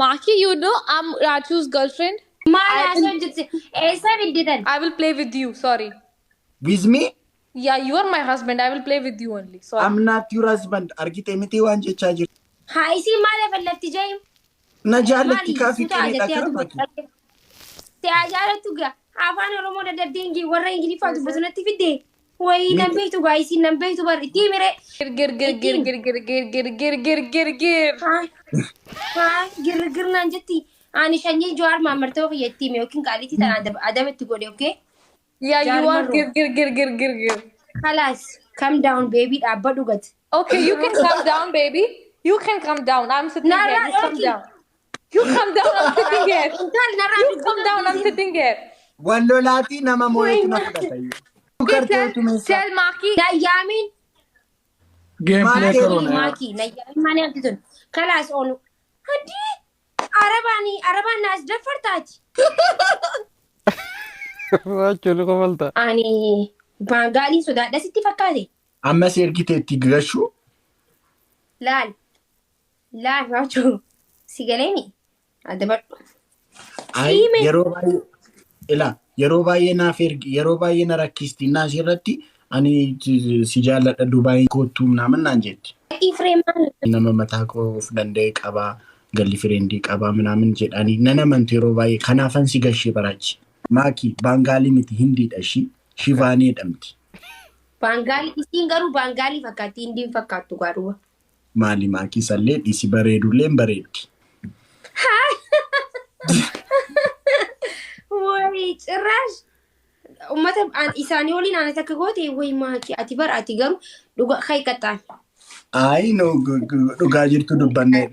Maki, you know I'm Raju's girlfriend. I will play with you. Sorry. With me? Yeah, you are my husband. I will play with you only. Sorry. I'm not your husband. Argite miti waan jechaa jirtu. Hi, si mala fallatti jaim. Na jaallatti Mali, kaafii suta qeelee ajati adu Maki. te ajara tuga. Afaan Oromoo da dengi warra Ingiliffaa dubbatunatti fidde. Wayii nan beektu gaayisii nan beektu bar itti himire. Gir gir gir gir gir gir gir gir gir gir gir. Haa girgir naan jetti. Ani shanyii Jawaar Maammartoo fayyatti hime yookiin qaalitii tanaan adabatti godhe, okay? Yeah, you are gir gir gir gir gir gir. Halas, calm down, baby. Dhaabbadhu gati. Okay, you can come down, baby. You can come down. I'm sitting here. You come down. You come down. I'm sitting here. You come down. I'm sitting here. Wallolaati nama moo'etu na fudhata. Tell Maki. Nayyamin. Gameplay karo na. Maki. Nayyamin maani abdi tun. Kalas onu. Hadi. Arabaan naas dafartaati. Waachuu ko falta. Ani baangaalii sodaadha sitti fakkaate. Ammas ergiteetti gashu. Laal waachuu si galeemi adabadhu. Ay yeroo baay'ee naaf ergi yeroo baay'ee na rakkisti naas irratti ani si jaalladha Dubaay kootu naaman naan jetti. Nama mataa koo of danda'e qabaa galli fireendii qabaa minaamin jedhanii nana amantu yeroo baay'ee kanaafan si gashee baraachi. Maki baangaalii miti hindiidha shivaanii jedhamti. Baangaalii isiin garuu baangaalii fakkaatti hindiin fakkaattu garuu. Maali Maki sallee dhisi bareedullee bareeddi. Wayii cirraash ummata isaanii waliin aanas akka goote wayii Maki ati bara ati garuu dhugaa kayi qaxxaan. Ay no dhugaa jirtu dubbanne.